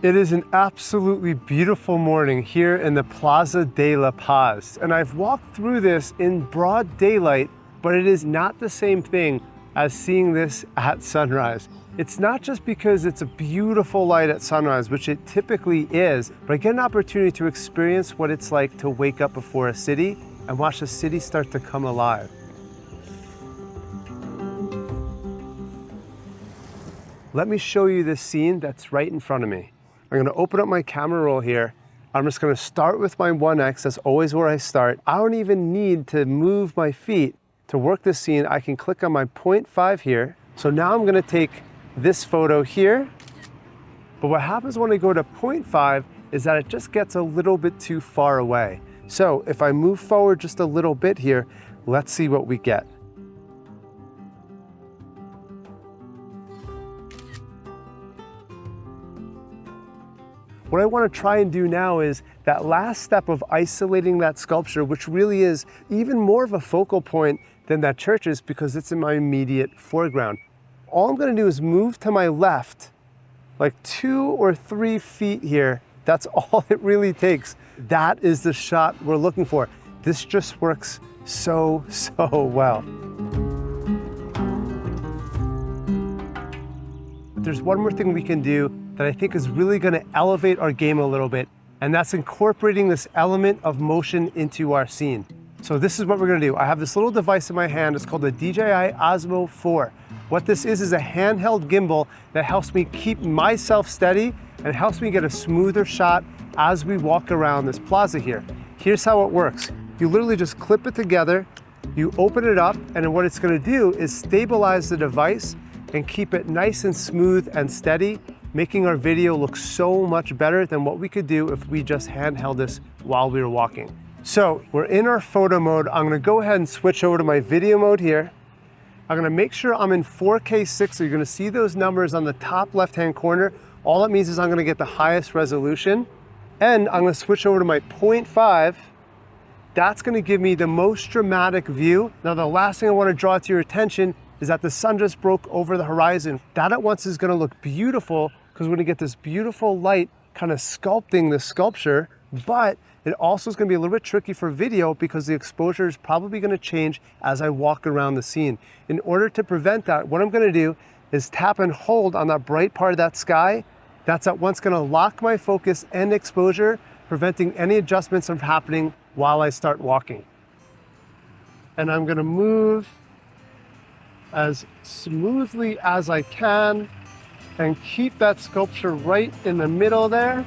It is an absolutely beautiful morning here in the Plaza de la Paz, and I've walked through this in broad daylight, but it is not the same thing as seeing this at sunrise. It's not just because it's a beautiful light at sunrise, which it typically is, but I get an opportunity to experience what it's like to wake up before a city and watch the city start to come alive. Let me show you this scene that's right in front of me. I'm gonna open up my camera roll here. I'm just gonna start with my 1X, that's always where I start. I don't even need to move my feet to work this scene. I can click on my 0.5 here. So now I'm gonna take this photo here. But what happens when I go to 0.5 is that it just gets a little bit too far away. So if I move forward just a little bit here, let's see what we get. What I want to try and do now is that last step of isolating that sculpture, which really is even more of a focal point than that church is because it's in my immediate foreground. All I'm going to do is move to my left, like 2 or 3 feet here. That's all it really takes. That is the shot we're looking for. This just works so well. There's one more thing we can do that I think is really going to elevate our game a little bit, and that's incorporating this element of motion into our scene. So this is what we're going to do. I have this little device in my hand. It's called the DJI Osmo 4. What this is a handheld gimbal that helps me keep myself steady and helps me get a smoother shot as we walk around this plaza here. Here's how it works. You literally just clip it together, you open it up, and then what it's going to do is stabilize the device and keep it nice and smooth and steady, making our video look so much better than what we could do if we just handheld this while we were walking. So we're in our photo mode. I'm gonna go ahead and switch over to my video mode here. I'm gonna make sure I'm in 4K 6, so you're gonna see those numbers on the top left-hand corner. All that means is I'm gonna get the highest resolution, and I'm gonna switch over to my 0.5. That's gonna give me the most dramatic view. Now the last thing I wanna draw to your attention is that the sun just broke over the horizon. That at once is gonna look beautiful because we're gonna get this beautiful light kind of sculpting the sculpture, but it also is gonna be a little bit tricky for video because the exposure is probably gonna change as I walk around the scene. In order to prevent that, what I'm gonna do is tap and hold on that bright part of that sky. That's at once gonna lock my focus and exposure, preventing any adjustments from happening while I start walking. And I'm gonna move as smoothly as I can and keep that sculpture right in the middle there.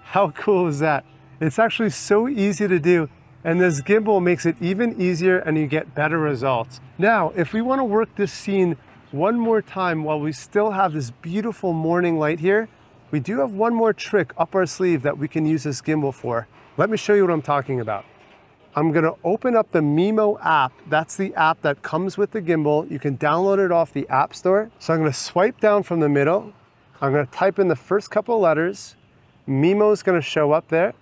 How cool is that? It's actually so easy to do, and this gimbal makes it even easier and you get better results. Now, if we want to work this scene one more time while we still have this beautiful morning light here, we do have one more trick up our sleeve that we can use this gimbal for. Let me show you what I'm talking about. I'm gonna open up the Mimo app. That's the app that comes with the gimbal. You can download it off the App Store. So I'm gonna swipe down from the middle. I'm gonna type in the first couple of letters. Mimo is gonna show up there.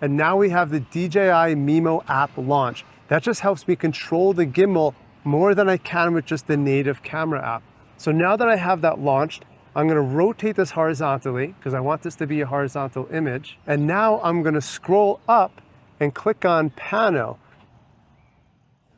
And now we have the DJI Mimo app launch. That just helps me control the gimbal more than I can with just the native camera app. So now that I have that launched, I'm gonna rotate this horizontally because I want this to be a horizontal image. And now I'm gonna scroll up and click on Pano.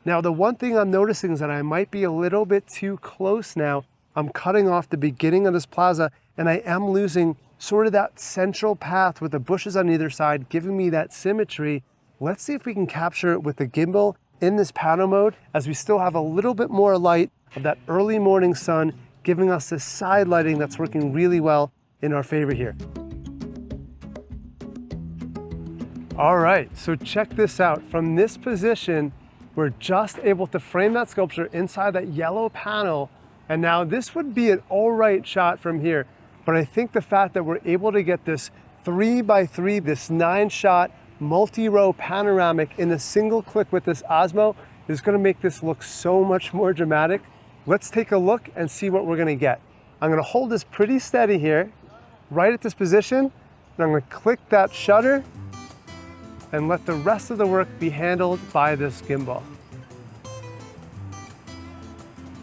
Now the one thing I'm noticing is that I might be a little bit too close now. I'm cutting off the beginning of this plaza and I am losing sort of that central path with the bushes on either side, giving me that symmetry. Let's see if we can capture it with the gimbal in this pano mode as we still have a little bit more light of that early morning sun, giving us this side lighting that's working really well in our favor here. All right, so check this out. From this position, we're just able to frame that sculpture inside that yellow panel. And now this would be an all right shot from here. But I think the fact that we're able to get this 3x3, this 9-shot multi-row panoramic in a single click with this Osmo is gonna make this look so much more dramatic. Let's take a look and see what we're gonna get. I'm gonna hold this pretty steady here, right at this position, and I'm gonna click that shutter, and let the rest of the work be handled by this gimbal.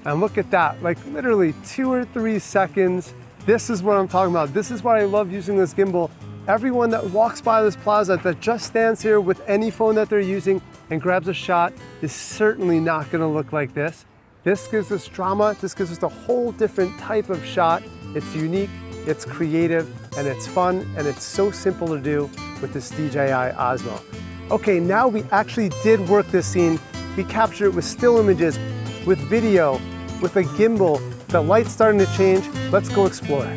And look at that, like literally 2 or 3 seconds. This is what I'm talking about. This is why I love using this gimbal. Everyone that walks by this plaza that just stands here with any phone that they're using and grabs a shot is certainly not gonna look like this. This gives us drama. This gives us a whole different type of shot. It's unique, it's creative, and it's fun, and it's so simple to do with this DJI Osmo. Okay, now we actually did work this scene. We captured it with still images, with video, with a gimbal. The light's starting to change. Let's go explore.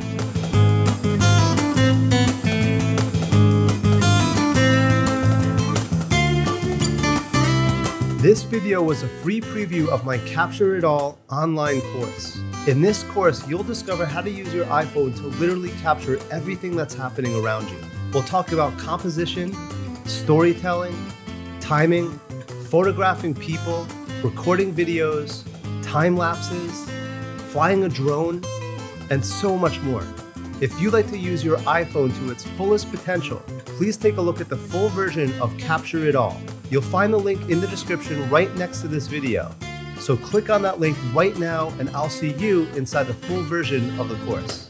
This video was a free preview of my Capture It All online course. In this course, you'll discover how to use your iPhone to literally capture everything that's happening around you. We'll talk about composition, storytelling, timing, photographing people, recording videos, time lapses, flying a drone, and so much more. If you'd like to use your iPhone to its fullest potential, please take a look at the full version of Capture It All. You'll find the link in the description right next to this video. So click on that link right now and I'll see you inside the full version of the course.